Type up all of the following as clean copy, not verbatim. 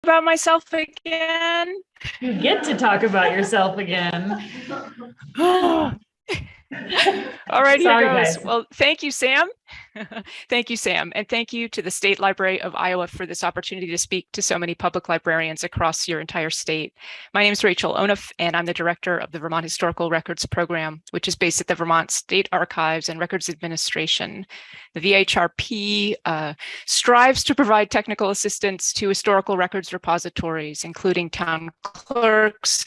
about myself again? You get to talk about yourself again. All right, here Sorry, goes. guys. Well, thank you, Sam. Thank you, Sam. And thank you to the State Library of Iowa for this opportunity to speak to so many public librarians across your entire state. My name is Rachel Onuf, and I'm the director of the Vermont Historical Records Program, which is based at the Vermont State Archives and Records Administration. The VHRP strives to provide technical assistance to historical records repositories, including town clerks,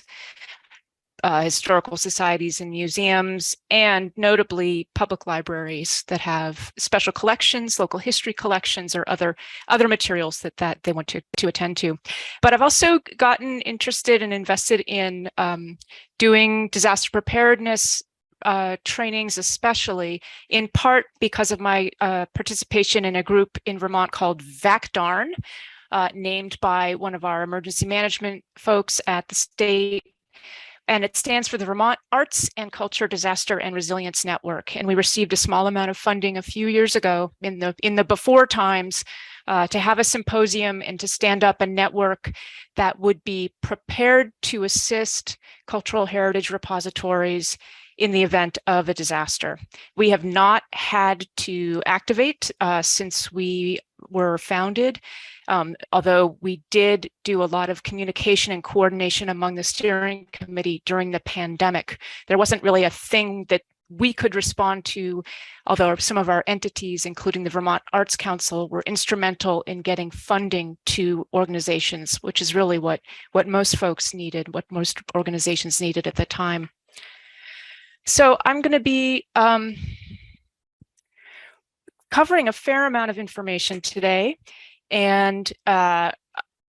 historical societies and museums, and notably public libraries that have special collections, local history collections, or other materials that they want to attend to. But I've also gotten interested and invested in doing disaster preparedness trainings, especially in part because of my participation in a group in Vermont called VACDARN, named by one of our emergency management folks at the state. And it stands for the Vermont Arts and Culture Disaster and Resilience Network. And we received a small amount of funding a few years ago in the before times to have a symposium and to stand up a network that would be prepared to assist cultural heritage repositories in the event of a disaster. We have not had to activate since we were founded, although we did do a lot of communication and coordination among the steering committee during the pandemic. There wasn't really a thing that we could respond to, although some of our entities, including the Vermont Arts Council, were instrumental in getting funding to organizations, which is really what most folks needed, what most organizations needed at the time. So I'm going to be covering a fair amount of information today, and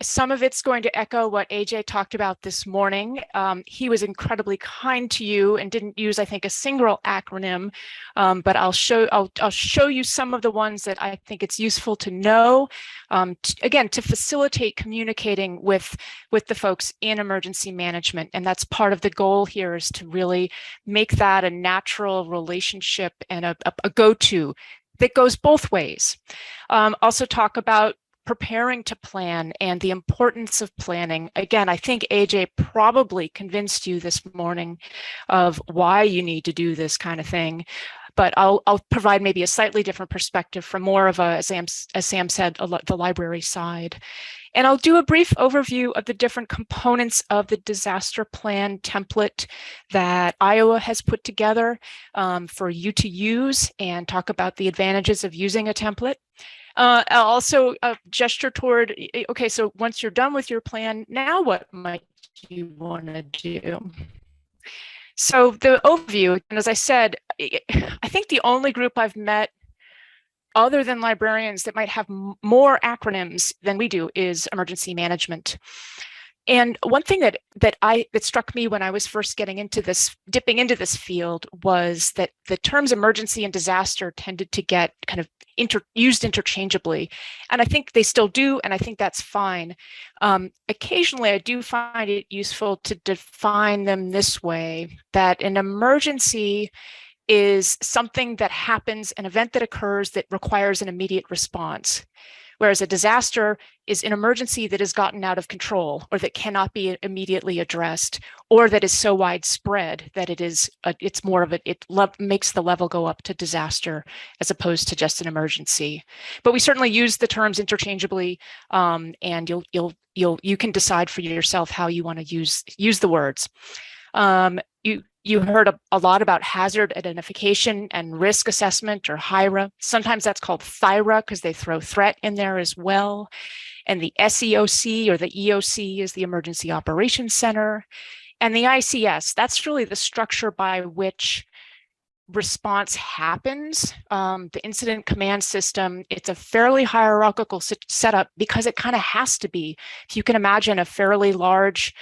some of it's going to echo what AJ talked about this morning. He was incredibly kind to you and didn't use, I think, a single acronym, but I'll show you some of the ones that I think it's useful to know, again, to facilitate communicating with the folks in emergency management. And that's part of the goal here, is to really make that a natural relationship and a go-to that goes both ways. Also talk about preparing to plan and the importance of planning. Again, I think AJ probably convinced you this morning of why you need to do this kind of thing, but I'll provide maybe a slightly different perspective from more of a, as Sam said, the library side. And I'll do a brief overview of the different components of the disaster plan template that Iowa has put together for you to use, and talk about the advantages of using a template. I'll also gesture toward, okay, so once you're done with your plan, now what might you want to do? So the overview, and as I said, I think the only group I've met other than librarians that might have more acronyms than we do is emergency management. And one thing that struck me when I was first dipping into this field, was that the terms emergency and disaster tended to get kind of used interchangeably. And I think they still do, and I think that's fine. Occasionally, I do find it useful to define them this way, that an emergency is something that happens, an event that occurs that requires an immediate response. Whereas a disaster is an emergency that has gotten out of control, or that cannot be immediately addressed, or that is so widespread that it's more of it makes the level go up to disaster as opposed to just an emergency. But we certainly use the terms interchangeably, and you can decide for yourself how you want to use the words. You heard a lot about hazard identification and risk assessment, or HIRA. Sometimes that's called THIRA because they throw threat in there as well. And the SEOC, or the EOC, is the Emergency Operations Center. And the ICS, that's really the structure by which response happens. The incident command system, it's a fairly hierarchical setup because it kind of has to be. If you can imagine a fairly large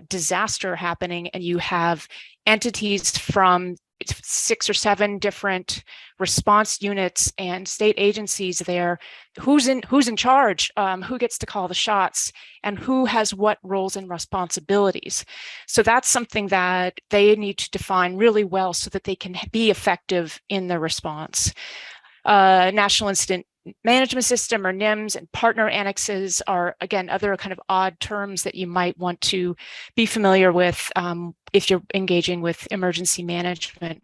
disaster happening, and you have entities from 6 or 7 different response units and state agencies there, who's in charge, who gets to call the shots, and who has what roles and responsibilities. So that's something that they need to define really well so that they can be effective in the response. National Incident management system or NIMS, and partner annexes are, again, other kind of odd terms that you might want to be familiar with if you're engaging with emergency management.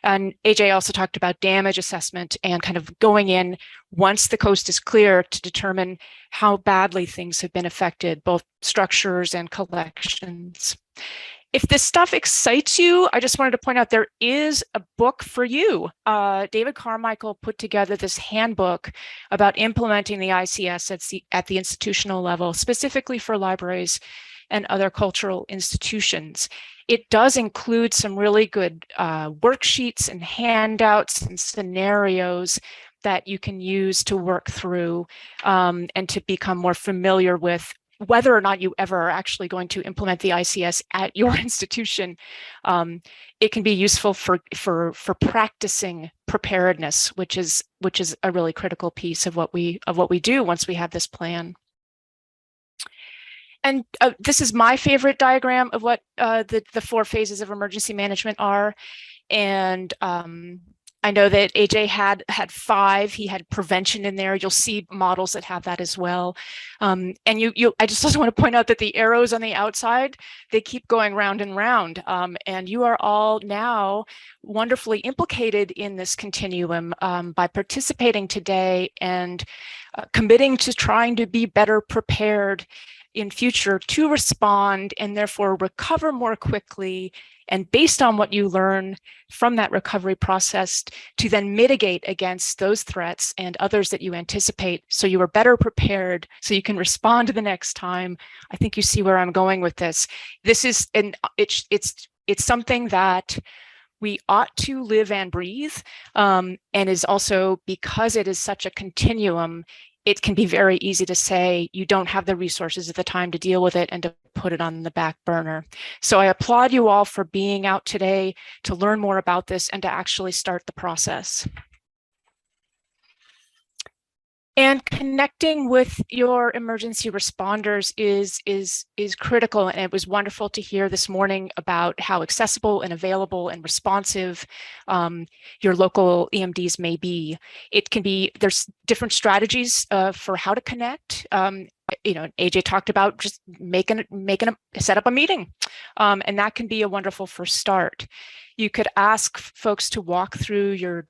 And AJ also talked about damage assessment and kind of going in once the coast is clear to determine how badly things have been affected, both structures and collections. If this stuff excites you, I just wanted to point out there is a book for you. David Carmichael put together this handbook about implementing the ICS at the institutional level, specifically for libraries and other cultural institutions. It does include some really good worksheets and handouts and scenarios that you can use to work through and to become more familiar with whether or not you ever are actually going to implement the ICS at your institution. It can be useful for practicing preparedness, which is a really critical piece of what we do once we have this plan. And this is my favorite diagram of what the 4 phases of emergency management are. And I know that AJ had 5. He had prevention in there. You'll see models that have that as well. And I just also want to point out that the arrows on the outside, they keep going round and round. And you are all now wonderfully implicated in this continuum by participating today and committing to trying to be better prepared in future to respond and therefore recover more quickly, and based on what you learn from that recovery process to then mitigate against those threats and others that you anticipate, so you are better prepared so you can respond to the next time. I think you see where I'm going with this. This is, and it's something that we ought to live and breathe, and is also, because it is such a continuum, it can be very easy to say you don't have the resources at the time to deal with it and to put it on the back burner. So I applaud you all for being out today to learn more about this and to actually start the process. And connecting with your emergency responders is critical. And it was wonderful to hear this morning about how accessible and available and responsive your local EMDs may be. It can be, there's different strategies for how to connect. AJ talked about just set up a meeting, and that can be a wonderful first start. You could ask folks to walk through your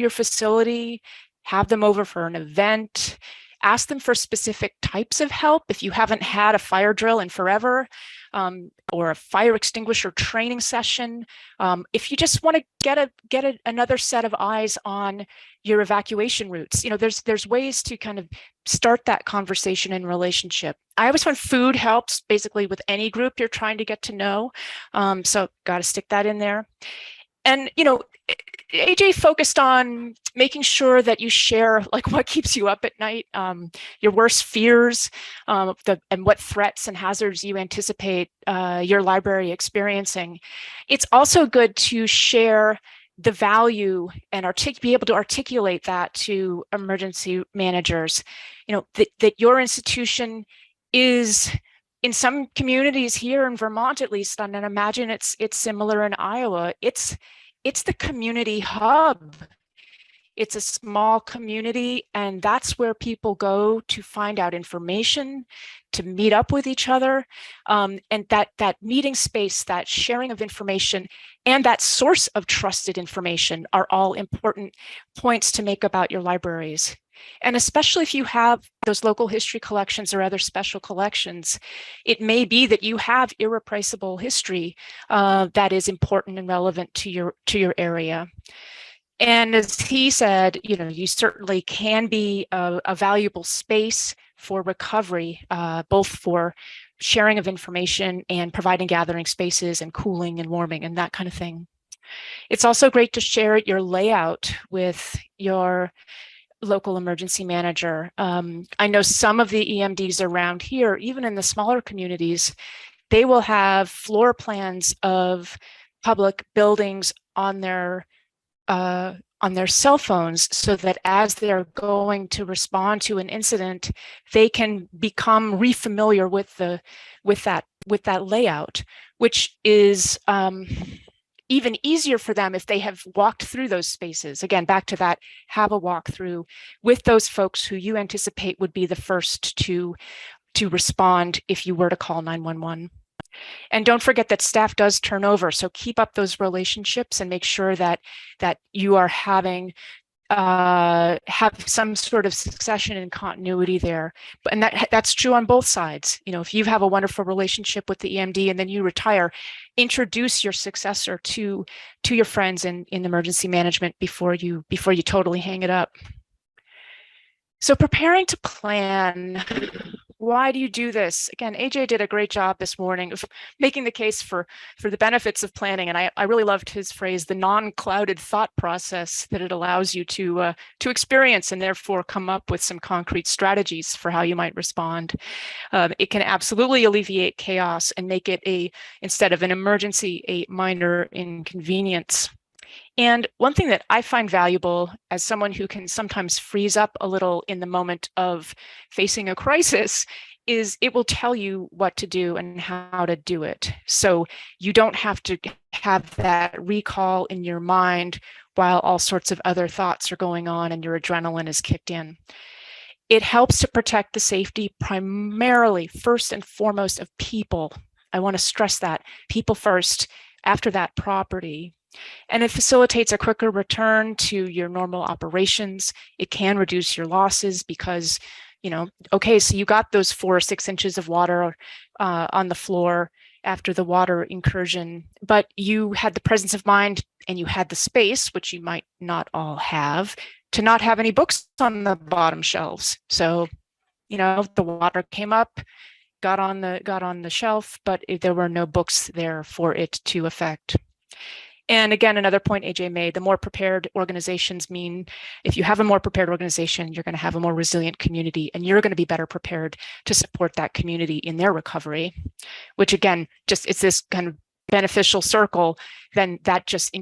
facility, have them over for an event, ask them for specific types of help. If you haven't had a fire drill in forever, or a fire extinguisher training session, if you just want to get another set of eyes on your evacuation routes, there's ways to kind of start that conversation and relationship. I always find food helps basically with any group you're trying to get to know, so got to stick that in there. And, AJ focused on making sure that you share like what keeps you up at night, your worst fears, and what threats and hazards you anticipate your library experiencing. It's also good to share the value and be able to articulate that to emergency managers, that your institution is, in some communities here in Vermont, at least, and I imagine it's similar in Iowa, it's the community hub. It's a small community, and that's where people go to find out information, to meet up with each other, and that meeting space, that sharing of information, and that source of trusted information are all important points to make about your libraries. And especially if you have those local history collections or other special collections, it may be that you have irreplaceable history that is important and relevant to your area. And as he said, you certainly can be a valuable space for recovery, both for sharing of information and providing gathering spaces and cooling and warming and that kind of thing. It's also great to share your layout with your local emergency manager. I know some of the EMDs around here, even in the smaller communities, they will have floor plans of public buildings on their cell phones, so that as they're going to respond to an incident, they can become refamiliar with that layout, which is even easier for them if they have walked through those spaces. Again, back to that, have a walkthrough with those folks who you anticipate would be the first to respond if you were to call 911. And don't forget that staff does turn over, so keep up those relationships and make sure that you are having have some sort of succession and continuity there. And that's true on both sides. You know, if you have a wonderful relationship with the EMD and then you retire, introduce your successor to your friends in emergency management before you totally hang it up. So preparing to plan. Why do you do this? Again, AJ did a great job this morning of making the case for the benefits of planning. And I really loved his phrase, the non-clouded thought process that it allows you to experience and therefore come up with some concrete strategies for how you might respond. It can absolutely alleviate chaos and make it instead of an emergency, a minor inconvenience. And one thing that I find valuable as someone who can sometimes freeze up a little in the moment of facing a crisis is it will tell you what to do and how to do it. So you don't have to have that recall in your mind while all sorts of other thoughts are going on and your adrenaline is kicked in. It helps to protect the safety primarily, first and foremost, of people. I want to stress that, people first, after that, property. And it facilitates a quicker return to your normal operations. It can reduce your losses because, you know, okay, so you got those 4 or 6 inches of water on the floor after the water incursion, but you had the presence of mind and you had the space, which you might not all have, to not have any books on the bottom shelves. So, you know, the water came up, got on the shelf, but there were no books there for it to affect. And again, another point AJ made, the more prepared organizations mean if you have a more prepared organization, you're going to have a more resilient community and you're going to be better prepared to support that community in their recovery, which again, it's this kind of beneficial circle. Then that just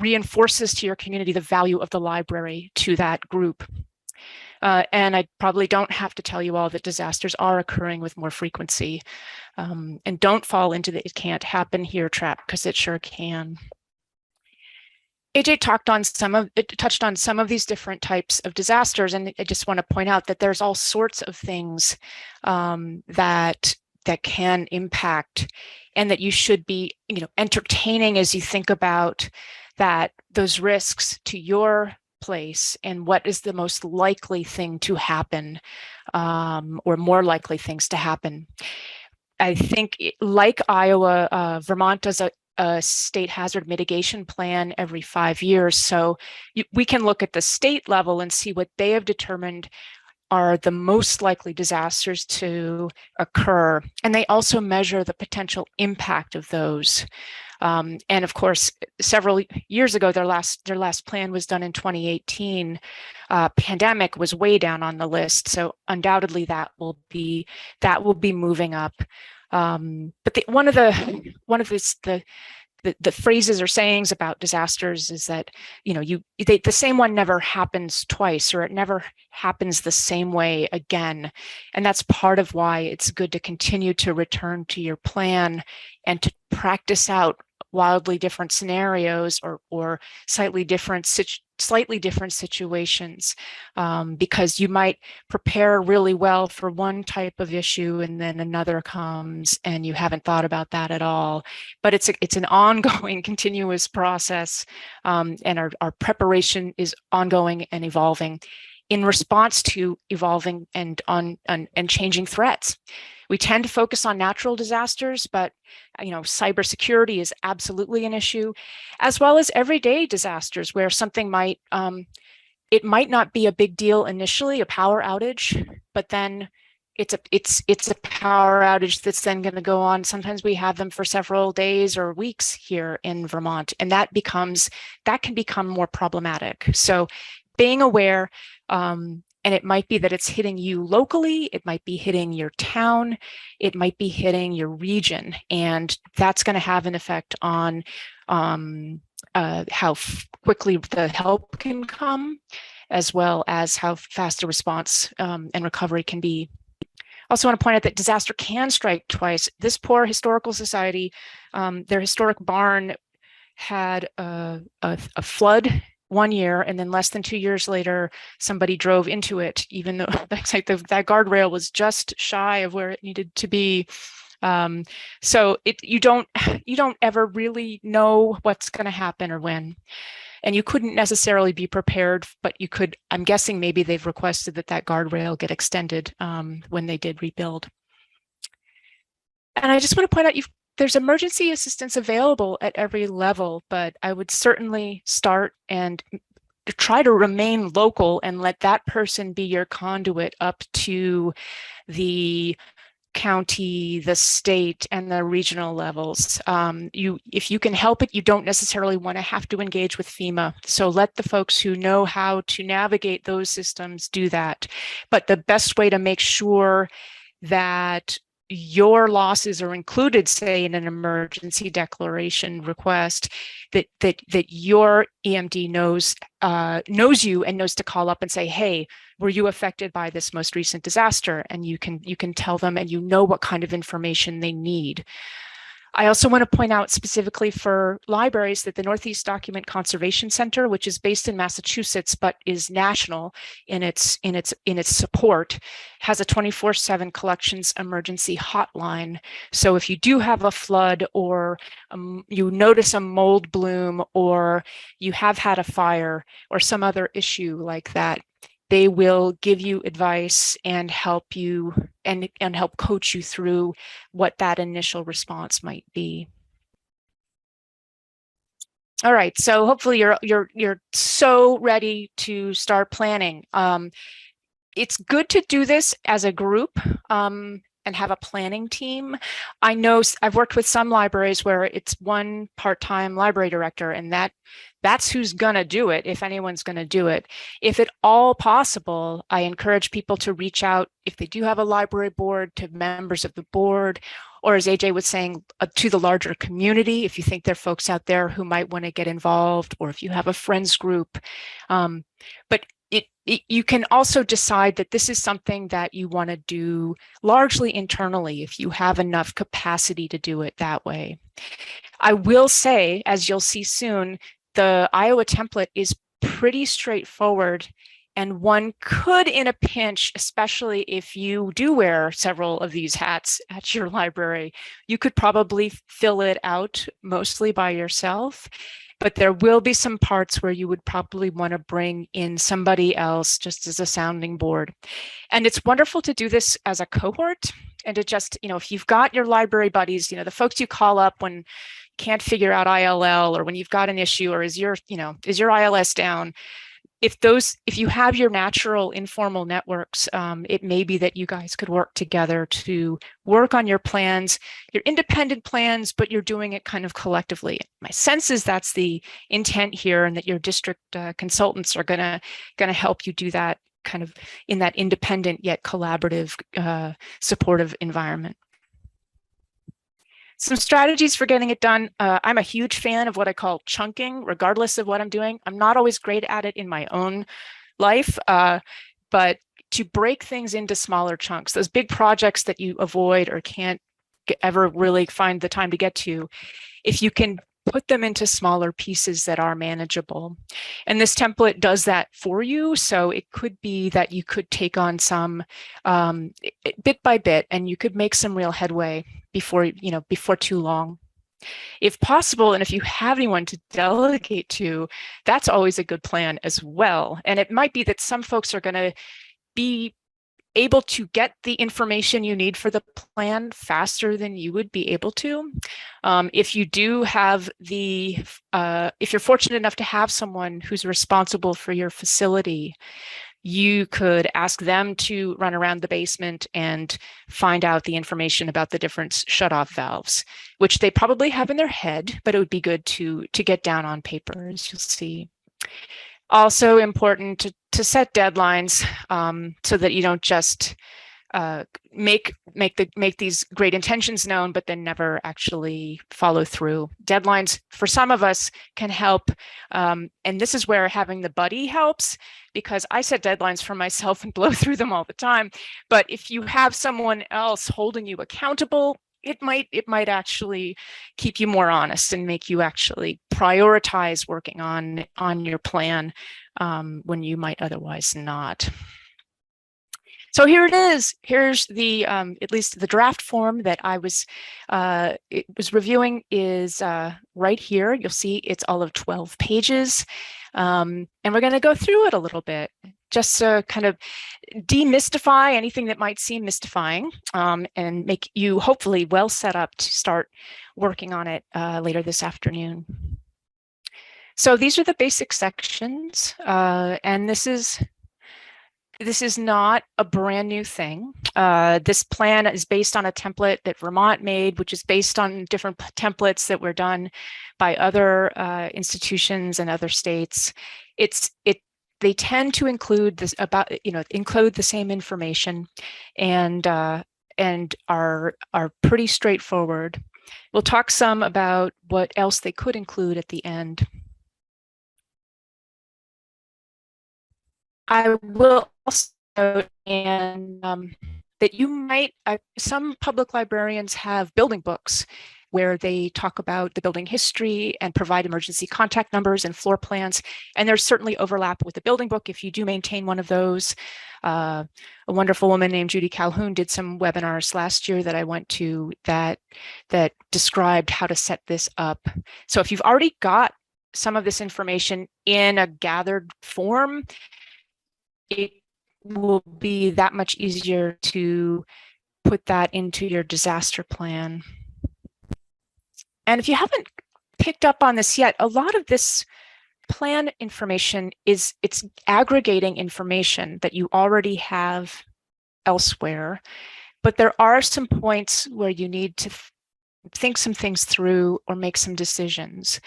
reinforces to your community the value of the library to that group. And I probably don't have to tell you all that disasters are occurring with more frequency. And don't fall into the it can't happen here trap, because it sure can. AJ touched on some of these different types of disasters, and I just want to point out that there's all sorts of things that can impact, and that you should be, you know, entertaining as you think about those risks to your place and what is the most likely thing to happen, or more likely things to happen. I think, like Iowa, Vermont does a state hazard mitigation plan every 5 years. So we can look at the state level and see what they have determined are the most likely disasters to occur. And they also measure the potential impact of those. And of course, several years ago, their last plan was done in 2018. Pandemic was way down on the list, so undoubtedly that will be moving up. But one of the phrases or sayings about disasters is that, you know, the same one never happens twice, or it never happens the same way again. And that's part of why it's good to continue to return to your plan and to practice out wildly different scenarios or slightly different situations, because you might prepare really well for one type of issue and then another comes and you haven't thought about that at all. But it's an ongoing, continuous process, and our preparation is ongoing and evolving in response to evolving and changing threats. We tend to focus on natural disasters, but, you know, cybersecurity is absolutely an issue, as well as everyday disasters where something it might not be a big deal initially, a power outage, but then it's a power outage that's then going to go on. Sometimes we have them for several days or weeks here in Vermont, and that can become more problematic. So being aware, and it might be that it's hitting you locally, it might be hitting your town, it might be hitting your region, and that's going to have an effect on how quickly the help can come, as well as how fast a response and recovery can be. Also want to point out that disaster can strike twice. This poor historical society, their historic barn had a flood one year, and then less than 2 years later, somebody drove into it, even though that's like that guardrail was just shy of where it needed to be. So you don't ever really know what's going to happen or when. And you couldn't necessarily be prepared, but you could, I'm guessing maybe they've requested that guardrail get extended when they did rebuild. And I just want to point out, there's emergency assistance available at every level, but I would certainly start and try to remain local and let that person be your conduit up to the county, the state, and the regional levels. If you can help it, you don't necessarily want to have to engage with FEMA. So let the folks who know how to navigate those systems do that. But the best way to make sure that your losses are included, say, in an emergency declaration request, that your EMD knows you and knows to call up and say, hey, were you affected by this most recent disaster? And you can tell them, and you know what kind of information they need. I also want to point out specifically for libraries that the Northeast Document Conservation Center, which is based in Massachusetts but is national in its support, has a 24/7 collections emergency hotline. So if you do have a flood, or you notice a mold bloom, or you have had a fire or some other issue like that, they will give you advice and help you and help coach you through what that initial response might be. All right, so hopefully you're so ready to start planning. It's good to do this as a group and have a planning team. I know I've worked with some libraries where it's one part-time library director, and that's who's gonna do it, if anyone's gonna do it. If at all possible, I encourage people to reach out, if they do have a library board, to members of the board, or as AJ was saying, to the larger community, if you think there are folks out there who might want to get involved, or if you have a friends group. But you can also decide that this is something that you want to do largely internally if you have enough capacity to do it that way. I will say, as you'll see soon, the Iowa template is pretty straightforward, and one could, in a pinch, especially if you do wear several of these hats at your library, you could probably fill it out mostly by yourself. But there will be some parts where you would probably want to bring in somebody else just as a sounding board. And it's wonderful to do this as a cohort, and to just, if you've got your library buddies, the folks you call up when you can't figure out ILL, or when you've got an issue, or is your ILS down? If you have your natural informal networks, it may be that you guys could work together to work on your plans, your independent plans, but you're doing it kind of collectively. My sense is that's the intent here, and that your district consultants are gonna help you do that kind of in that independent yet collaborative, supportive environment. Some strategies for getting it done. I'm a huge fan of what I call chunking, regardless of what I'm doing. I'm not always great at it in my own life, but to break things into smaller chunks, those big projects that you avoid or can't ever really find the time to get to, if you can put them into smaller pieces that are manageable. And this template does that for you. So it could be that you could take on some bit by bit, and you could make some real headway before too long. If possible, and if you have anyone to delegate to, that's always a good plan as well. And it might be that some folks are going to be able to get the information you need for the plan faster than you would be able to. If you do have if you're fortunate enough to have someone who's responsible for your facility, you could ask them to run around the basement and find out the information about the different shutoff valves, which they probably have in their head, but it would be good to get down on paper, as you'll see. Also important to set deadlines, so that you don't just make these great intentions known, but then never actually follow through. Deadlines for some of us can help, and this is where having the buddy helps, because I set deadlines for myself and blow through them all the time. But if you have someone else holding you accountable, it might actually keep you more honest and make you actually prioritize working on your plan when you might otherwise not. So here it is. Here's the at least the draft form that I was reviewing is right here. You'll see it's all of 12 pages, and we're going to go through it a little bit just to kind of demystify anything that might seem mystifying, and make you hopefully well set up to start working on it later this afternoon. So these are the basic sections, and this is not a brand new thing. This plan is based on a template that Vermont made, which is based on different templates that were done by other institutions and other states. They tend to include this include the same information, and are pretty straightforward. We'll talk some about what else they could include at the end. I will also note that you might, some public librarians have building books where they talk about the building history and provide emergency contact numbers and floor plans. And there's certainly overlap with the building book if you do maintain one of those. A wonderful woman named Judy Calhoun did some webinars last year that I went to that described how to set this up. So if you've already got some of this information in a gathered form, it will be that much easier to put that into your disaster plan. And if you haven't picked up on this yet, a lot of this plan information it's aggregating information that you already have elsewhere, but there are some points where you need to think some things through or make some decisions.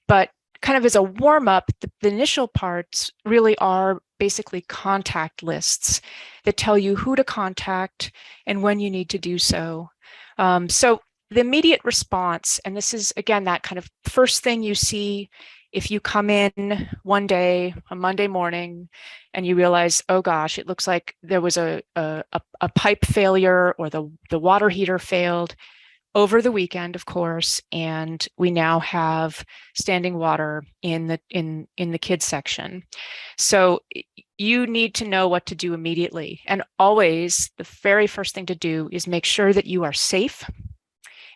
But kind of as a warm-up, the initial parts really are basically contact lists that tell you who to contact and when you need to do so. So the immediate response, and this is, again, that kind of first thing you see if you come in one day, a Monday morning, and you realize, oh gosh, it looks like there was a pipe failure or the water heater failed over the weekend, of course, and we now have standing water in the kids section. So you need to know what to do immediately. And always the very first thing to do is make sure that you are safe,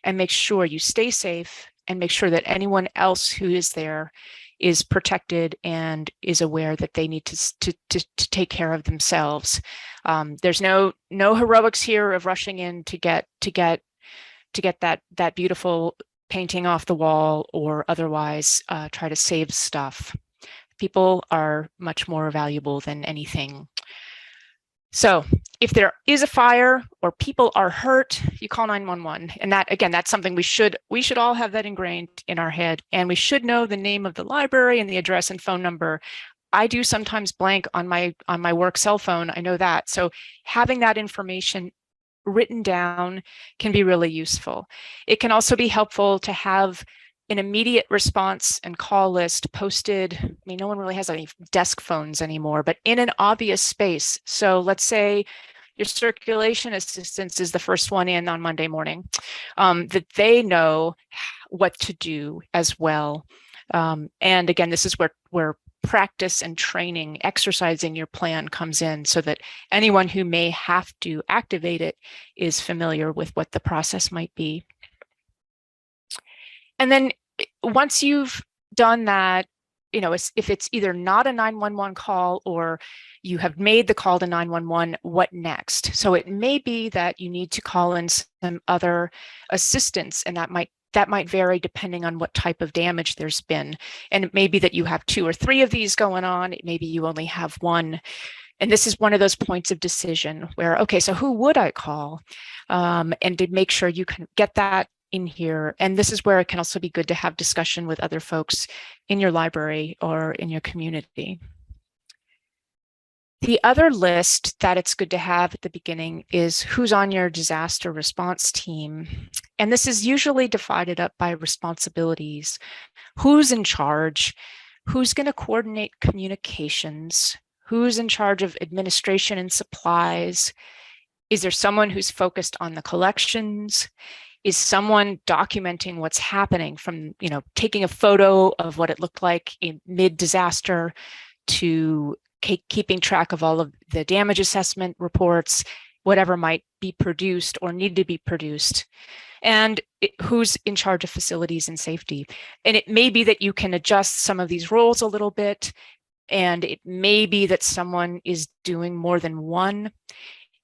and make sure you stay safe, and make sure that anyone else who is there is protected and is aware that they need to take care of themselves. There's no heroics here of rushing in to get that beautiful painting off the wall or otherwise try to save stuff. People are much more valuable than anything. So if there is a fire or people are hurt, you call 911. And that, again, that's something we should all have that ingrained in our head. And we should know the name of the library and the address and phone number. I do sometimes blank on my work cell phone. I know that. So having that information written down can be really useful. It can also be helpful to have an immediate response and call list posted. I mean, no one really has any desk phones anymore, but in an obvious space. So let's say your circulation assistance is the first one in on Monday morning, that they know what to do as well. And again, this is where practice and training, exercising your plan comes in, so that anyone who may have to activate it is familiar with what the process might be. And then once you've done that, if it's either not a 911 call or you have made the call to 911, what next? So it may be that you need to call in some other assistance, and that might vary depending on what type of damage there's been. And it may be that you have 2 or 3 of these going on. Maybe you only have one. And this is one of those points of decision where, okay, so who would I call? And to make sure you can get that in here. And this is where it can also be good to have discussion with other folks in your library or in your community. The other list that it's good to have at the beginning is who's on your disaster response team. And this is usually divided up by responsibilities. Who's in charge? Who's going to coordinate communications? Who's in charge of administration and supplies? Is there someone who's focused on the collections? is someone documenting what's happening from, taking a photo of what it looked like in mid-disaster to keeping track of all of the damage assessment reports, whatever might be produced or need to be produced, and who's in charge of facilities and safety. And it may be that you can adjust some of these roles a little bit, and it may be that someone is doing more than one.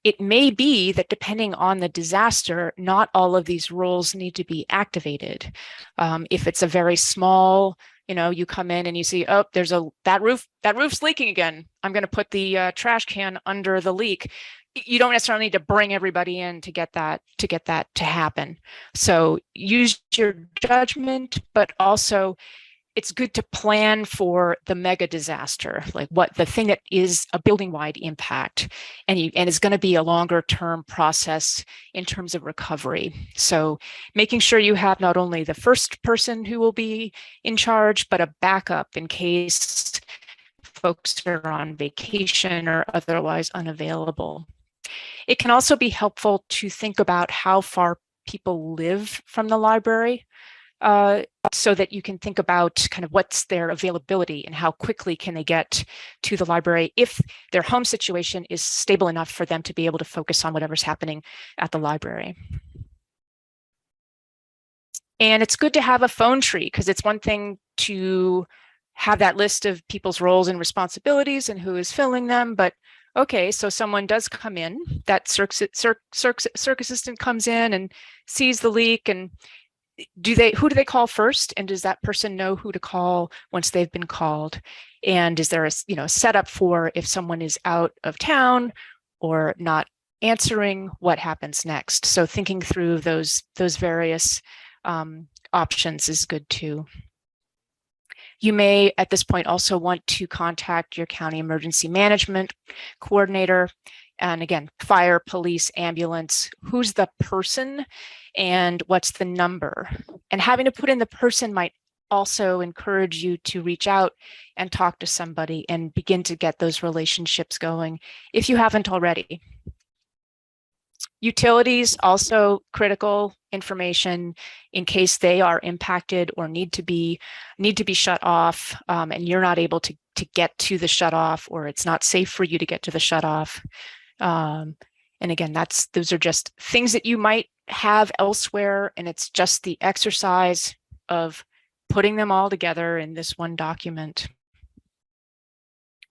It may be that depending on the disaster, not all of these roles need to be activated. If it's a very small, you come in and you see, oh, there's that roof's leaking again. I'm going to put the trash can under the leak. You don't necessarily need to bring everybody in to get that to happen. So use your judgment, but also it's good to plan for the mega disaster, like what the thing that is a building-wide impact, and it's going to be a longer-term process in terms of recovery. So making sure you have not only the first person who will be in charge, but a backup in case folks are on vacation or otherwise unavailable. It can also be helpful to think about how far people live from the library, so that you can think about kind of what's their availability and how quickly can they get to the library if their home situation is stable enough for them to be able to focus on whatever's happening at the library. And it's good to have a phone tree, because it's one thing to have that list of people's roles and responsibilities and who is filling them, but okay, so someone does come in, that circ assistant comes in and sees the leak, and who do they call first? And does that person know who to call once they've been called? And is there a setup for if someone is out of town or not answering, what happens next? So thinking through those various options is good too. You may at this point also want to contact your county emergency management coordinator. And again, fire, police, ambulance, who's the person and what's the number? And having to put in the person might also encourage you to reach out and talk to somebody and begin to get those relationships going if you haven't already. Utilities, also critical information in case they are impacted or need to be shut off, and you're not able to get to the shut off, or it's not safe for you to get to the shut off. And again, those are just things that you might have elsewhere, and it's just the exercise of putting them all together in this one document.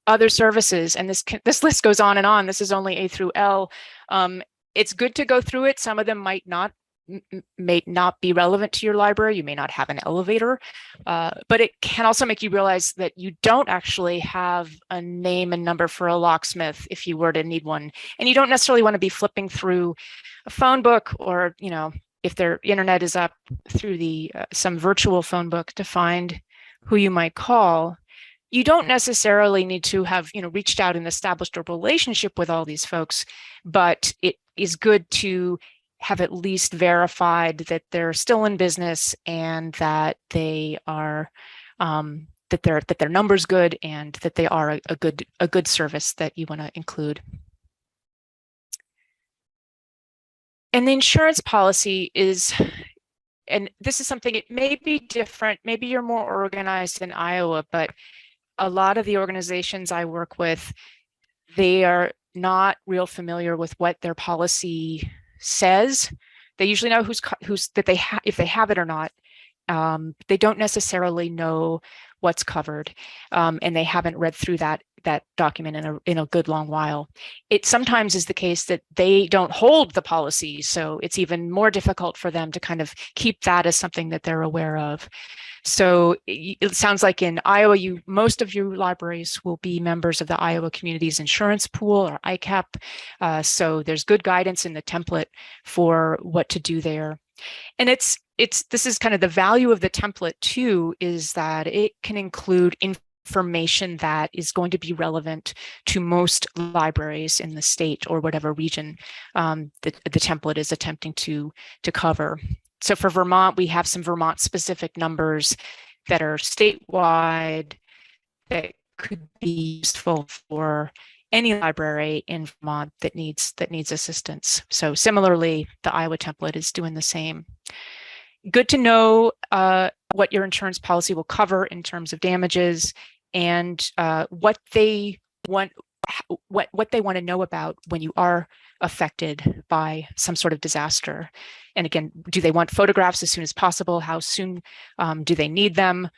Other services, and this list goes on and on. This is only A through L. It's good to go through it. Some of them may not be relevant to your library. You may not have an elevator, but it can also make you realize that you don't actually have a name and number for a locksmith if you were to need one. And you don't necessarily want to be flipping through a phone book, or, if their internet is up, through some virtual phone book to find who you might call. You don't necessarily need to have, reached out and established a relationship with all these folks, but it is good to have at least verified that they're still in business and that they are, that their number's good and that they are a good service that you want to include. And the insurance policy is, and this is something, it may be different. Maybe you're more organized in Iowa, but a lot of the organizations I work with, they are not real familiar with what their policy says. They usually know who's that they have, if they have it or not. They don't necessarily know what's covered, and they haven't read through that document in a good long while. It sometimes is the case that they don't hold the policy, so it's even more difficult for them to kind of keep that as something that they're aware of. So it sounds like in Iowa, most of your libraries will be members of the Iowa Communities Insurance Pool, or ICAP. So there's good guidance in the template for what to do there. And this is kind of the value of the template too, is that it can include information that is going to be relevant to most libraries in the state or whatever region the template is attempting to cover. So for Vermont, we have some Vermont specific numbers that are statewide that could be useful for any library in Vermont that needs assistance. So similarly, the Iowa template is doing the same. Good to know what your insurance policy will cover in terms of damages and what they want to know about when you are affected by some sort of disaster. And again, do they want photographs as soon as possible? How soon do they need them?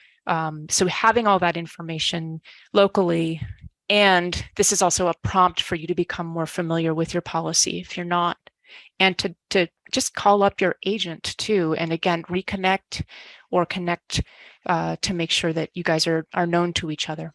So having all that information locally, and this is also a prompt for you to become more familiar with your policy if you're not, and to just call up your agent too, and again, reconnect or connect to make sure that you guys are known to each other.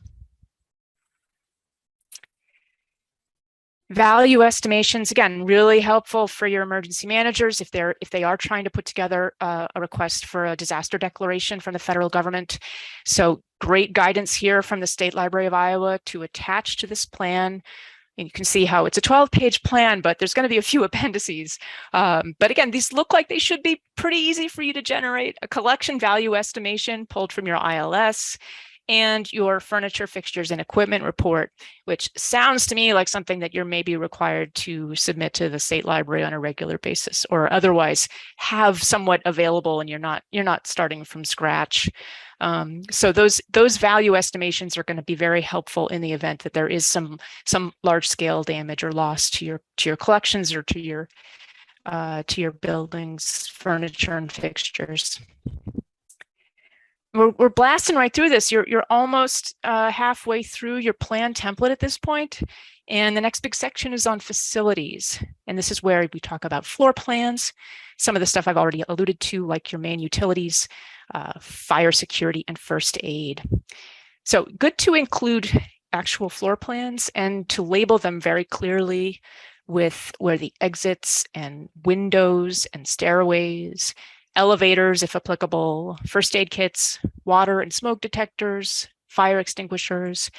Value estimations, again, really helpful for your emergency managers if they are trying to put together a request for a disaster declaration from the federal government. So great guidance here from the State Library of Iowa to attach to this plan. And you can see how it's a 12-page plan, but there's going to be a few appendices. But again, these look like they should be pretty easy for you to generate. A collection value estimation pulled from your ILS, and your furniture, fixtures, and equipment report, which sounds to me like something that you're maybe required to submit to the state library on a regular basis, or otherwise have somewhat available, and you're not starting from scratch. So those value estimations are going to be very helpful in the event that there is some large scale damage or loss to your collections or to your buildings, furniture, and fixtures. We're blasting right through this. You're almost halfway through your plan template at this point, and the next big section is on facilities. And this is where we talk about floor plans, some of the stuff I've already alluded to, like your main utilities, fire security, and first aid. So good to include actual floor plans and to label them very clearly with where the exits and windows and stairways, elevators, if applicable, first aid kits, water and smoke detectors, fire extinguishers,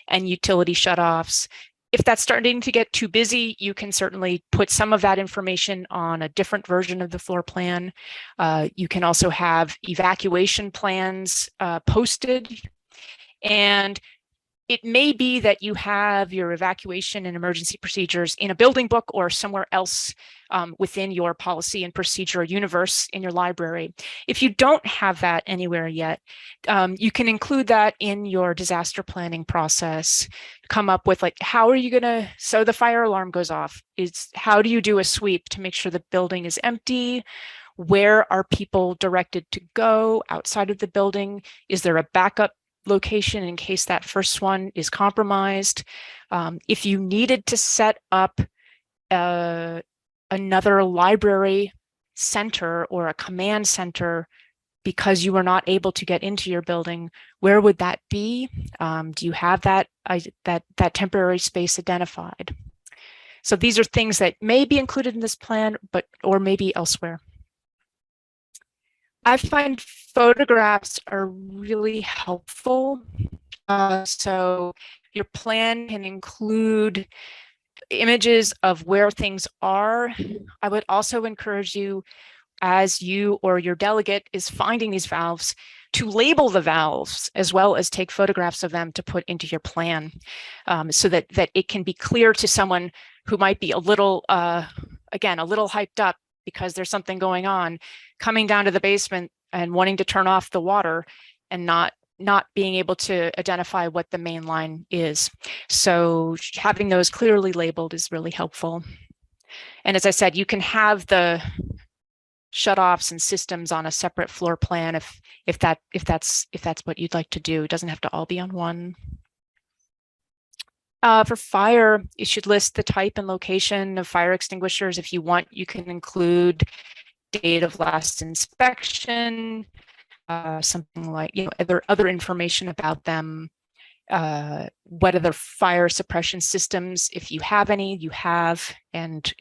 and utility shutoffs. If that's starting to get too busy, you can certainly put some of that information on a different version of the floor plan. You can also have evacuation plans posted, and it may be that you have your evacuation and emergency procedures in a building book or somewhere else within your policy and procedure universe in your library. If you don't have that anywhere yet, you can include that in your disaster planning process. Come up with, like, how are you going to, so the fire alarm goes off, how do you do a sweep to make sure the building is empty? Where are people directed to go outside of the building? Is there a backup location in case that first one is compromised? If you needed to set up another library center or a command center because you were not able to get into your building, where would that be? Do you have that temporary space identified? So these are things that may be included in this plan, or maybe elsewhere. I find photographs are really helpful. So your plan can include images of where things are. I would also encourage you, as you or your delegate is finding these valves, to label the valves as well as take photographs of them to put into your plan, so that it can be clear to someone who might be a little hyped up because there's something going on, coming down to the basement and wanting to turn off the water and not being able to identify what the main line is. So having those clearly labeled is really helpful. And as I said, you can have the shutoffs and systems on a separate floor plan if that's what you'd like to do. It doesn't have to all be on one. For fire, you should list the type and location of fire extinguishers. If you want, you can include date of last inspection, something like, other information about them. What other fire suppression systems, if you have any, you have, and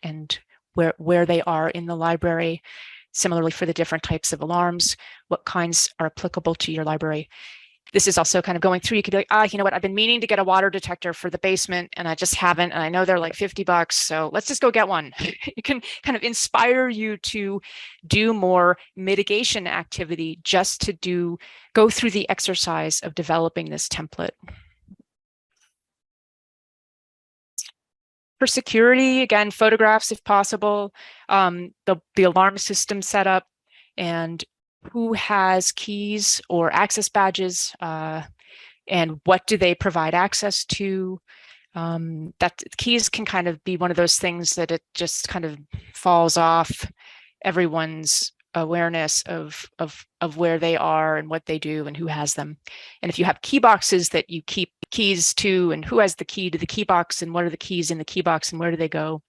where they are in the library. Similarly, for the different types of alarms, what kinds are applicable to your library. This is also kind of going through, you could be like, you know what, I've been meaning to get a water detector for the basement and I just haven't, and I know they're like $50, so let's just go get one. It can kind of inspire you to do more mitigation activity just to go through the exercise of developing this template. For security, again, photographs if possible, the alarm system set up, and who has keys or access badges, and what do they provide access to. That keys can kind of be one of those things that it just kind of falls off everyone's awareness of where they are and what they do and who has them. And if you have key boxes that you keep keys to, and who has the key to the key box, and what are the keys in the key box, and where do they go?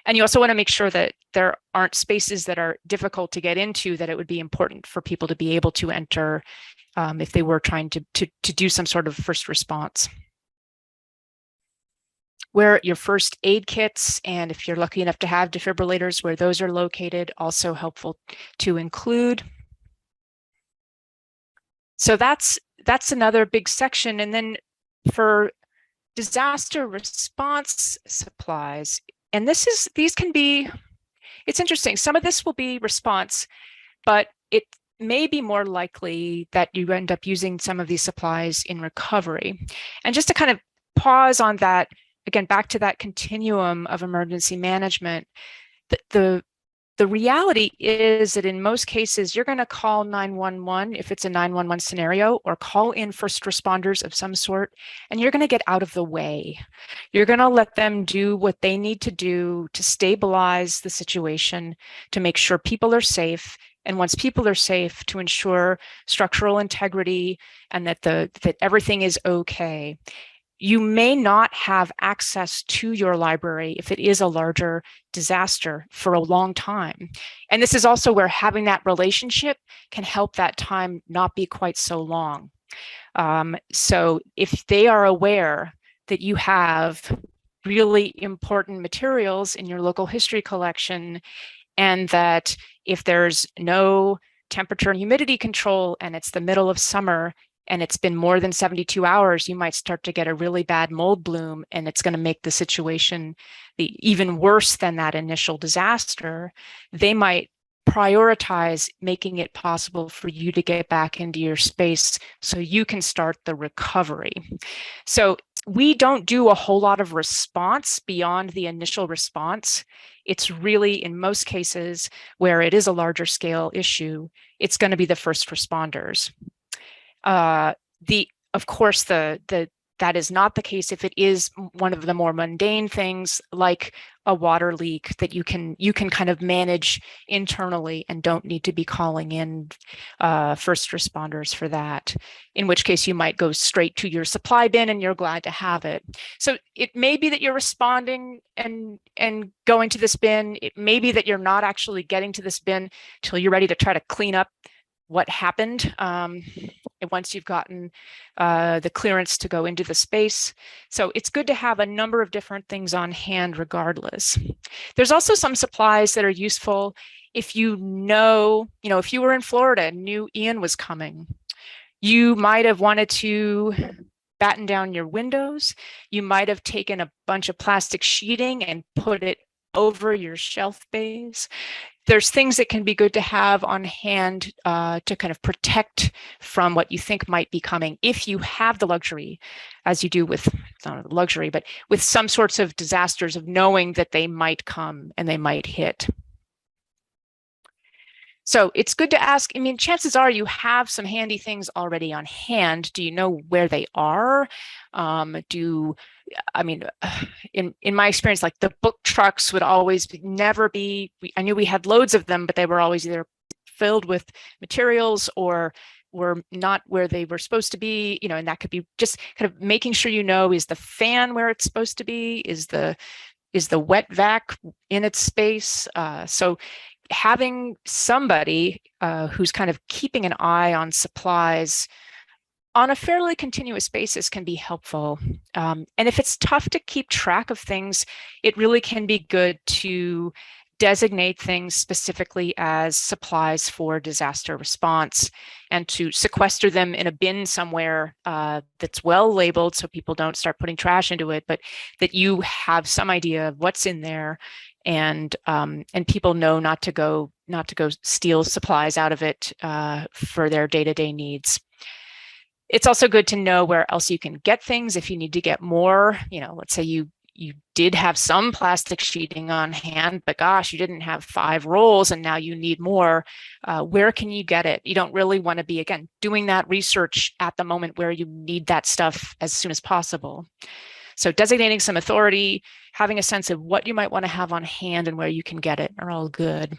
And you also want to make sure that there aren't spaces that are difficult to get into, that it would be important for people to be able to enter if they were trying to do some sort of first response. Where your first aid kits, and if you're lucky enough to have defibrillators, where those are located, also helpful to include. So that's another big section. And then for disaster response supplies, and these can be, it's interesting. Some of this will be response, but it may be more likely that you end up using some of these supplies in recovery. And just to kind of pause on that, again, back to that continuum of emergency management, the reality is that in most cases, you're going to call 911 if it's a 911 scenario, or call in first responders of some sort, and you're going to get out of the way. You're going to let them do what they need to do to stabilize the situation, to make sure people are safe. And once people are safe, to ensure structural integrity and that everything is okay. You may not have access to your library if it is a larger disaster for a long time. And this is also where having that relationship can help that time not be quite so long. So if they are aware that you have really important materials in your local history collection, and that if there's no temperature and humidity control and it's the middle of summer, and it's been more than 72 hours, you might start to get a really bad mold bloom, and it's going to make the situation even worse than that initial disaster. They might prioritize making it possible for you to get back into your space so you can start the recovery. So we don't do a whole lot of response beyond the initial response. It's really, in most cases, where it is a larger scale issue, it's going to be the first responders. Of course, that is not the case if it is one of the more mundane things, like a water leak that you can kind of manage internally and don't need to be calling in first responders for that. In which case, you might go straight to your supply bin and you're glad to have it. So it may be that you're responding and going to this bin. It may be that you're not actually getting to this bin till you're ready to try to clean up what happened once you've gotten the clearance to go into the space. So it's good to have a number of different things on hand regardless. There's also some supplies that are useful if you know, if you were in Florida and knew Ian was coming, you might have wanted to batten down your windows. You might have taken a bunch of plastic sheeting and put it over your shelf bays. There's things that can be good to have on hand to kind of protect from what you think might be coming, if you have the luxury, as you do with, not luxury, but with some sorts of disasters, of knowing that they might come and they might hit. So it's good to ask. I mean, chances are you have some handy things already on hand. Do you know where they are? In my experience, like the book trucks would always never be, I knew we had loads of them, but they were always either filled with materials or were not where they were supposed to be, and that could be just kind of making sure, is the fan where it's supposed to be? Is the wet vac in its space? So having somebody who's kind of keeping an eye on supplies on a fairly continuous basis can be helpful. And if it's tough to keep track of things, it really can be good to designate things specifically as supplies for disaster response, and to sequester them in a bin somewhere that's well labeled so people don't start putting trash into it, but that you have some idea of what's in there, and people know not to go steal supplies out of it for their day-to-day needs. It's also good to know where else you can get things if you need to get more. Let's say you you did have some plastic sheeting on hand, but gosh, you didn't have 5 rolls and now you need more. Where can you get it? You don't really want to be, again, doing that research at the moment where you need that stuff as soon as possible. So designating some authority, having a sense of what you might want to have on hand and where you can get it are all good.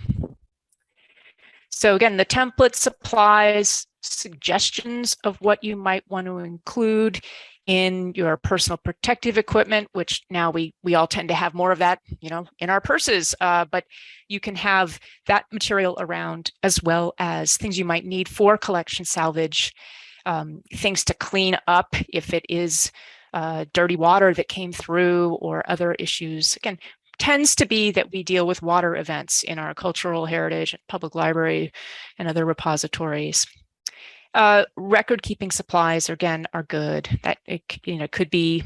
So again, the template supplies suggestions of what you might want to include in your personal protective equipment, which now we all tend to have more of that, in our purses, but you can have that material around, as well as things you might need for collection salvage, things to clean up if it is dirty water that came through or other issues. Again, tends to be that we deal with water events in our cultural heritage, public library, and other repositories. Record keeping supplies, again, are good. That it could be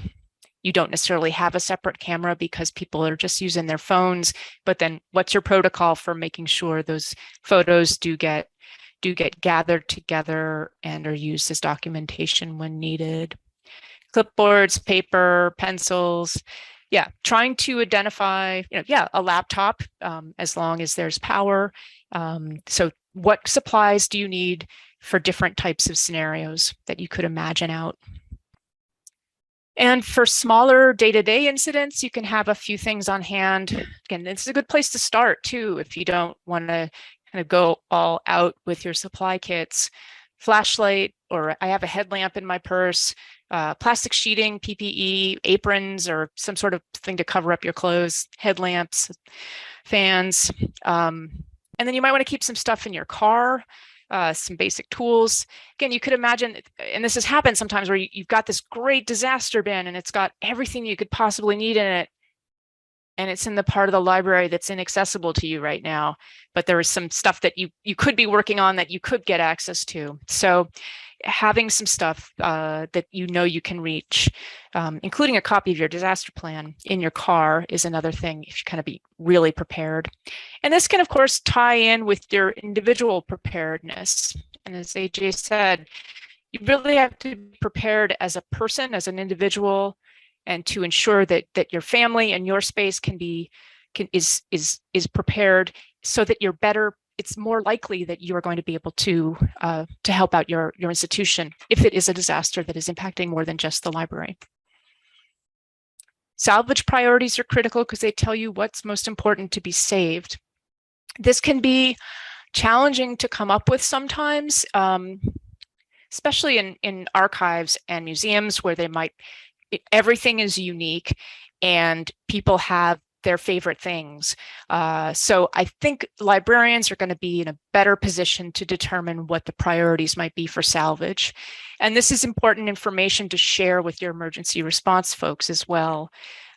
you don't necessarily have a separate camera because people are just using their phones, but then what's your protocol for making sure those photos do get gathered together and are used as documentation when needed? Clipboards, paper, pencils. Yeah, trying to identify, a laptop, as long as there's power. So what supplies do you need for different types of scenarios that you could imagine out? And for smaller day-to-day incidents, you can have a few things on hand. Again, this is a good place to start too, if you don't want to kind of go all out with your supply kits. Flashlight, or I have a headlamp in my purse, plastic sheeting, PPE, aprons, or some sort of thing to cover up your clothes, headlamps, fans. And then you might want to keep some stuff in your car, some basic tools. Again, you could imagine, and this has happened sometimes, where you've got this great disaster bin and it's got everything you could possibly need in it, and it's in the part of the library that's inaccessible to you right now, but there is some stuff that you could be working on that you could get access to. So having some stuff that you can reach, including a copy of your disaster plan in your car, is another thing if you kind of be really prepared. And this can, of course, tie in with your individual preparedness. And as AJ said, you really have to be prepared as a person, as an individual, and to ensure that your family and your space is prepared so that you're better. It's more likely that you are going to be able to help out your institution if it is a disaster that is impacting more than just the library. Salvage priorities are critical because they tell you what's most important to be saved. This can be challenging to come up with sometimes, especially in archives and museums where everything is unique and people have their favorite things. So I think librarians are going to be in a better position to determine what the priorities might be for salvage. And this is important information to share with your emergency response folks as well.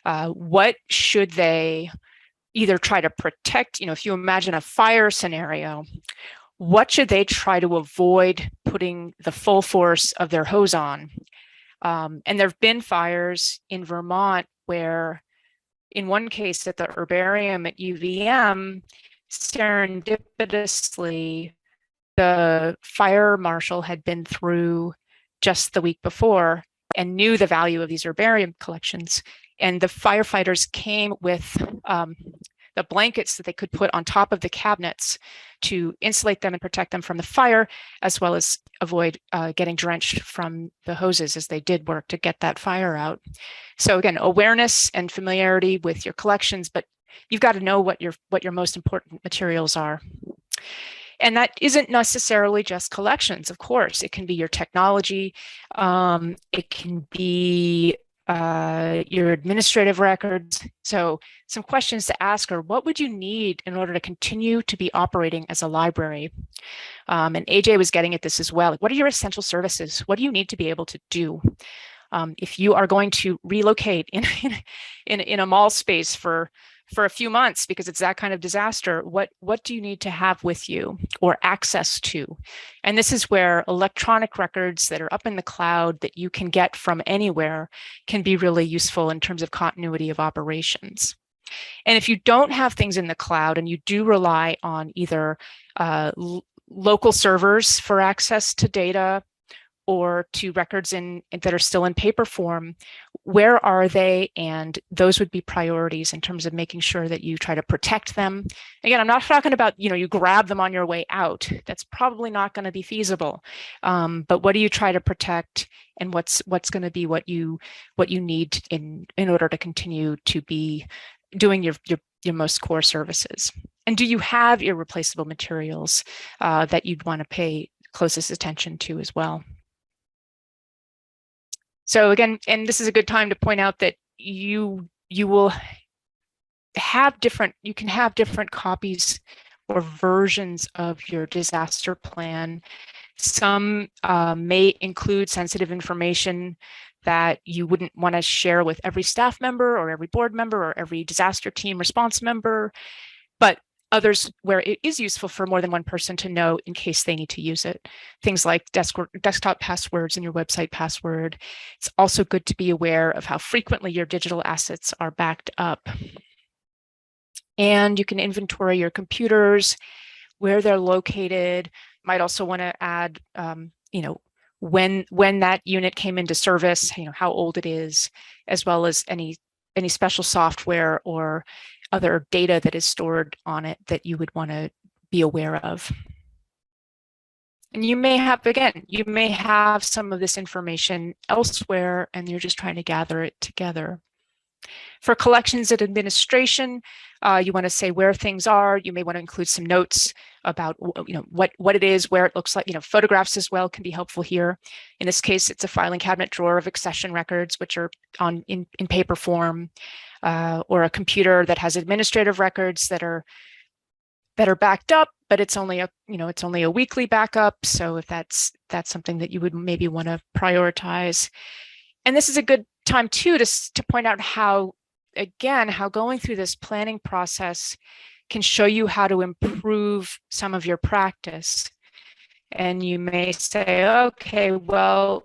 What should they either try to protect, if you imagine a fire scenario, what should they try to avoid putting the full force of their hose on? And there have been fires in Vermont where, in one case at the herbarium at UVM, serendipitously, the fire marshal had been through just the week before and knew the value of these herbarium collections. And the firefighters came with the blankets that they could put on top of the cabinets to insulate them and protect them from the fire, as well as avoid getting drenched from the hoses as they did work to get that fire out. So again, awareness and familiarity with your collections, but you've got to know what your most important materials are. And that isn't necessarily just collections, of course. It can be your technology. It can be your administrative records. So some questions to ask are, what would you need in order to continue to be operating as a library? And AJ was getting at this as well. What are your essential services? What do you need to be able to do? If you are going to relocate in a mall space for a few months because it's that kind of disaster, what do you need to have with you or access to? And this is where electronic records that are up in the cloud that you can get from anywhere can be really useful in terms of continuity of operations. And if you don't have things in the cloud and you do rely on either local servers for access to data or to records that are still in paper form, where are they? And those would be priorities in terms of making sure that you try to protect them. Again, I'm not talking about, you grab them on your way out. That's probably not going to be feasible. But what do you try to protect, and what's going to be what you need in order to continue to be doing your most core services? And do you have irreplaceable materials that you'd want to pay closest attention to as well? So again, and this is a good time to point out that you will have you can have different copies or versions of your disaster plan. Some may include sensitive information that you wouldn't want to share with every staff member or every board member or every disaster team response member, but others where it is useful for more than one person to know in case they need to use it. Things like desktop passwords and your website password. It's also good to be aware of how frequently your digital assets are backed up. And you can inventory your computers, where they're located. Might also want to add, when that unit came into service, how old it is, as well as any special software or other data that is stored on it that you would want to be aware of. And you may have some of this information elsewhere, and you're just trying to gather it together. For collections and administration, you want to say where things are. You may want to include some notes about what it is, where it looks like. Photographs as well can be helpful here. In this case, it's a filing cabinet drawer of accession records, which are in paper form, or a computer that has administrative records that are backed up, but it's only a weekly backup. So if that's something that you would maybe want to prioritize. And this is a good time too to point out how going through this planning process can show you how to improve some of your practice. And you may say, okay, well,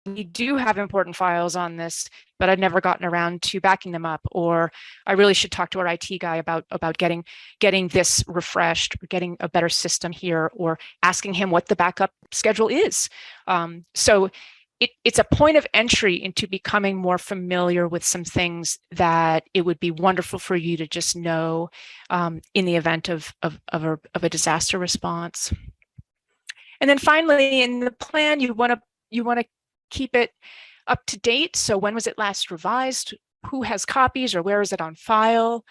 we do have important files on this, but I've never gotten around to backing them up, or I really should talk to our IT guy about getting this refreshed, or getting a better system here, or asking him what the backup schedule is. So it's a point of entry into becoming more familiar with some things that it would be wonderful for you to just know in the event of a disaster response. And then finally, in the plan, you want to keep it up to date. So when was it last revised? Who has copies, or where is it on file?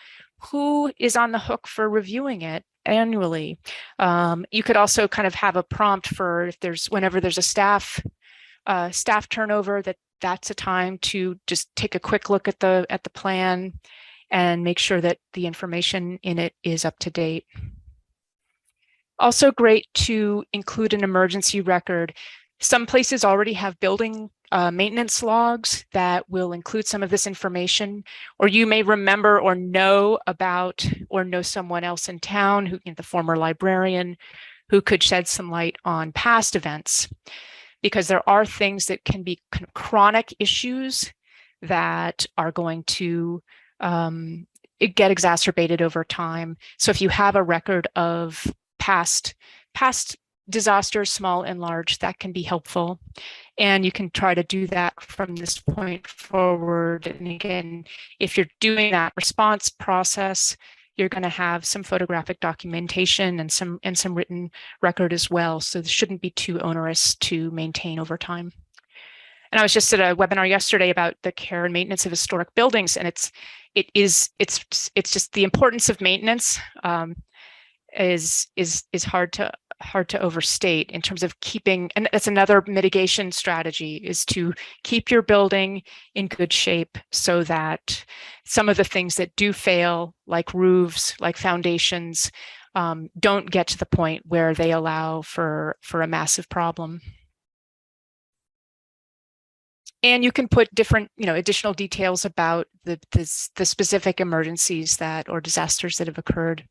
Who is on the hook for reviewing it annually? You could also kind of have a prompt for whenever there's a staff turnover, that's a time to just take a quick look at the plan and make sure that the information in it is up to date. Also great to include an emergency record. Some places already have building maintenance logs that will include some of this information, or you may remember or know about, or know someone else in town who, the former librarian, who could shed some light on past events. Because there are things that can be chronic issues that are going to get exacerbated over time. So if you have a record of past disasters, small and large, that can be helpful. And you can try to do that from this point forward. And again, if you're doing that response process, you're going to have some photographic documentation and some written record as well. So this shouldn't be too onerous to maintain over time. And I was just at a webinar yesterday about the care and maintenance of historic buildings, and it's just the importance of maintenance is hard to overstate in terms of keeping, and that's another mitigation strategy, is to keep your building in good shape so that some of the things that do fail, like roofs, like foundations, don't get to the point where they allow for a massive problem. And you can put different, additional details about the specific emergencies or disasters that have occurred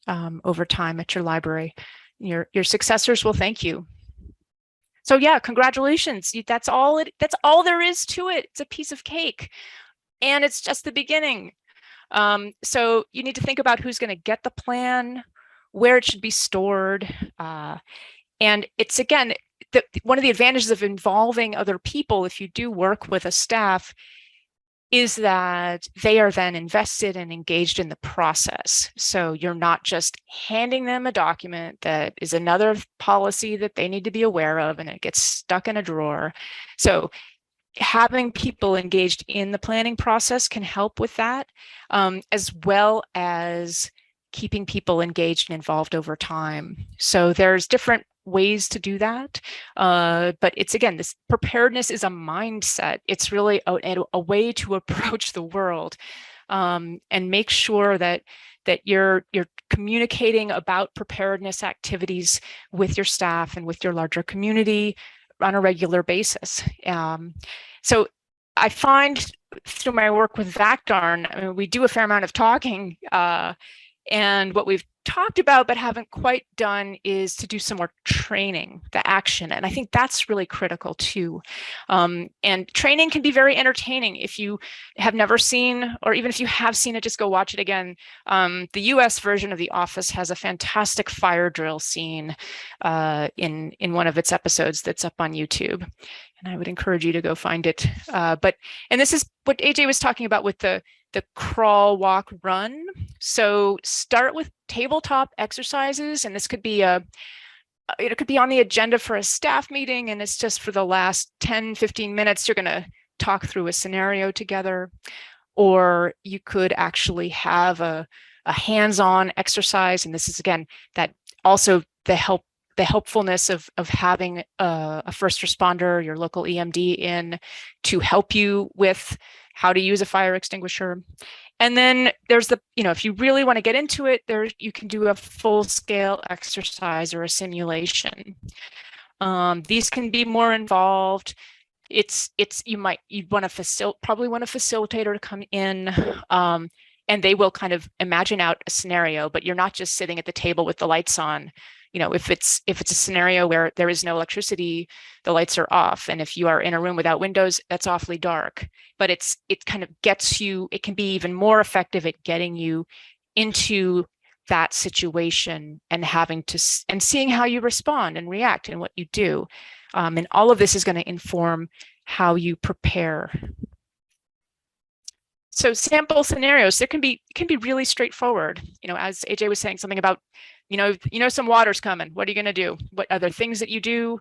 over time at your library. Your successors will thank you. So yeah, congratulations. That's all there is to it. It's a piece of cake, and it's just the beginning. So you need to think about who's going to get the plan, where it should be stored, And it's, again, one of the advantages of involving other people, if you do work with a staff, is that they are then invested and engaged in the process. So you're not just handing them a document that is another policy that they need to be aware of and it gets stuck in a drawer. So having people engaged in the planning process can help with that, as well as keeping people engaged and involved over time. So there's different ways to do that. But it's, again, this preparedness is a mindset. It's really a way to approach the world, and make sure that you're communicating about preparedness activities with your staff and with your larger community on a regular basis. So I find through my work with VACDARN, I mean, we do a fair amount of talking, and what we've talked about but haven't quite done is to do some more training, the action. And I think that's really critical too. And training can be very entertaining. If you have never seen, or even if you have seen it, just go watch it again. The US version of The Office has a fantastic fire drill scene in one of its episodes that's up on YouTube. And I would encourage you to go find it. And this is what AJ was talking about with the crawl, walk, run. So start with tabletop exercises, and this could be it could be on the agenda for a staff meeting, and it's just for the last 10, 15 minutes, you're going to talk through a scenario together. Or you could actually have a hands-on exercise, and this is, again, that also the helpfulness of having a first responder, your local EMD in to help you with how to use a fire extinguisher. And then there's if you really want to get into it, you can do a full-scale exercise or a simulation. These can be more involved. You'd probably want a facilitator to come in, and they will kind of imagine out a scenario, but you're not just sitting at the table with the lights on. If it's a scenario where there is no electricity, the lights are off. And if you are in a room without windows, that's awfully dark. But it kind of gets you, it can be even more effective at getting you into that situation and seeing how you respond and react and what you do. And all of this is going to inform how you prepare. So sample scenarios, it can be really straightforward. As AJ was saying, something about, some water's coming. What are you going to do? What other things that you do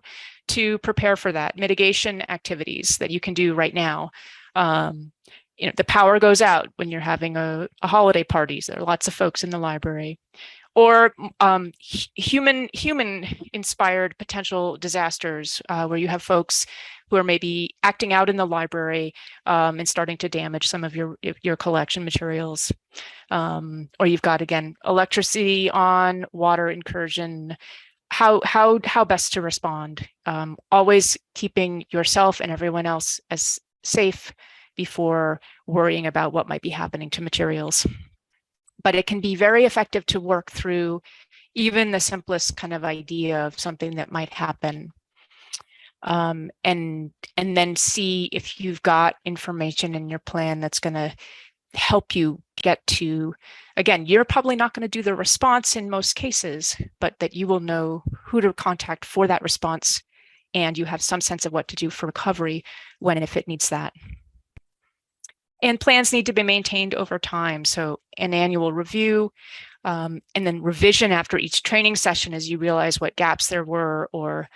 to prepare for that? Mitigation activities that you can do right now. The power goes out when you're having a holiday parties. There are lots of folks in the library. Or human inspired potential disasters, where you have folks who are maybe acting out in the library and starting to damage some of your collection materials. Or you've got, again, electricity on, water incursion, how best to respond. Always keeping yourself and everyone else as safe before worrying about what might be happening to materials. But it can be very effective to work through even the simplest kind of idea of something that might happen. And then see if you've got information in your plan that's going to help you get to, again, you're probably not going to do the response in most cases, but that you will know who to contact for that response, and you have some sense of what to do for recovery when and if it needs that. And plans need to be maintained over time. So an annual review, and then revision after each training session as you realize what gaps there were, or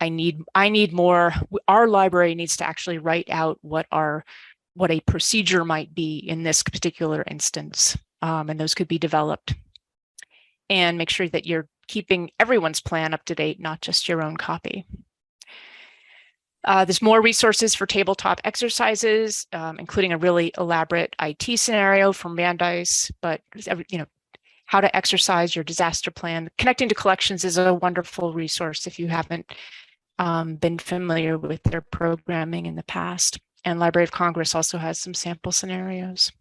I need more. Our library needs to actually write out what a procedure might be in this particular instance. And those could be developed. And make sure that you're keeping everyone's plan up to date, not just your own copy. There's more resources for tabletop exercises, including a really elaborate IT scenario from Brandeis, but how to exercise your disaster plan. Connecting to Collections is a wonderful resource if you haven't been familiar with their programming in the past. And Library of Congress also has some sample scenarios.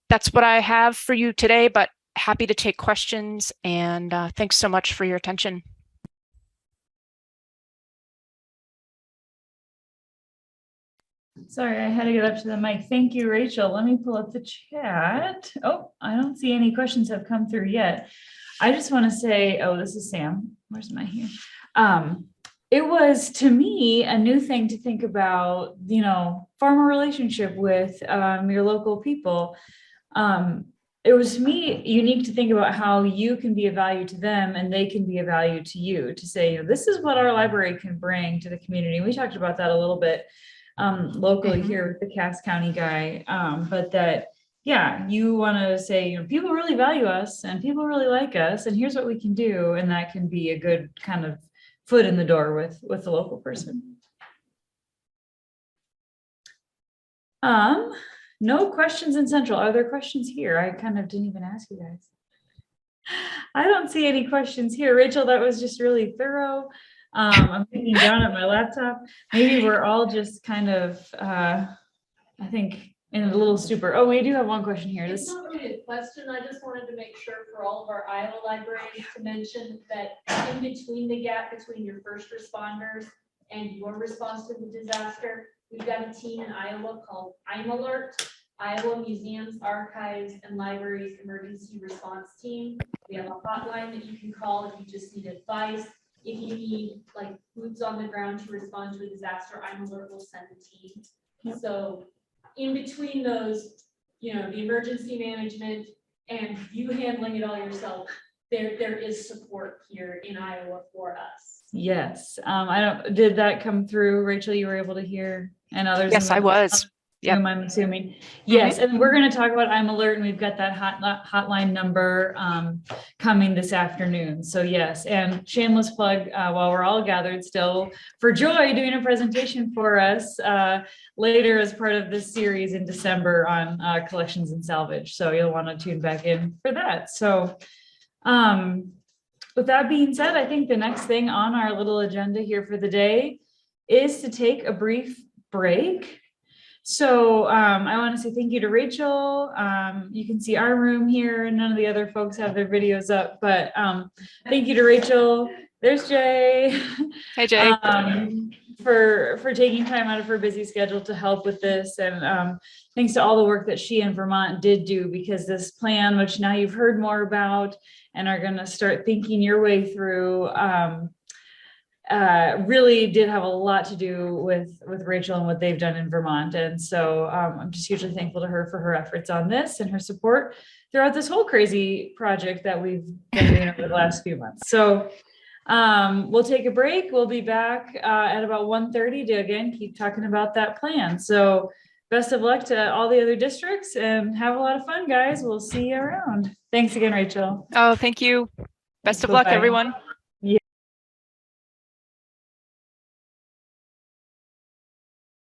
That's what I have for you today, but happy to take questions, and thanks so much for your attention. Sorry, I had to get up to the mic. Thank you, Rachel. Let me pull up the chat. Oh, I don't see any questions have come through yet. I just want to say, oh, this is Sam. Where's my here? It was, to me, a new thing to think about, form a relationship with your local people. It was, to me, unique to think about how you can be a value to them and they can be a value to you, to say, this is what our library can bring to the community. We talked about that a little bit locally here with the Cass County guy, but that, yeah, you want to say, people really value us and people really like us, and here's what we can do. And that can be a good kind of foot in the door with the local person. No questions in Central. Are there questions here? I kind of didn't even ask you guys. I don't see any questions here. Rachel, that was just really thorough. I'm thinking down at my laptop. Maybe we're all just kind of, I think, in a little stupor. Oh, we do have one question here. It's not really a question. I just wanted to make sure for all of our Iowa librarians to mention that in between the gap between your first responders and your response to the disaster, we've got a team in Iowa called I'm Alert, Iowa Museums, Archives, and Libraries Emergency Response Team. We have a hotline that you can call if you just need advice. If you need like boots on the ground to respond to a disaster, I'm Alert will send a team. Yep. So in between those, the emergency management and you handling it all yourself, there is support here in Iowa for us. Yes. Did that come through, Rachel? You were able to hear, and others? Yes, I was. Yeah, I'm assuming. Yes, and we're going to talk about I'm Alert, and we've got that hotline number coming this afternoon. So yes, and shameless plug, while we're all gathered still, for Joy doing a presentation for us later as part of this series in December on collections and salvage. So you'll want to tune back in for that. So with that being said, I think the next thing on our little agenda here for the day is to take a brief break. So I want to say thank you to Rachel. You can see our room here, and none of the other folks have their videos up, but thank you to Rachel. There's Jay. Hey, Jay. For taking time out of her busy schedule to help with this. And thanks to all the work that she and Vermont did do, because this plan, which now you've heard more about and are going to start thinking your way through, really did have a lot to do with Rachel and what they've done in Vermont. And so I'm just hugely thankful to her for her efforts on this and her support throughout this whole crazy project that we've been doing over the last few months. So we'll take a break. We'll be back at about 1:30 to again keep talking about that plan. So best of luck to all the other districts and have a lot of fun, guys. We'll see you around. Thanks again, Rachel. Oh, thank you. Best of luck, everyone.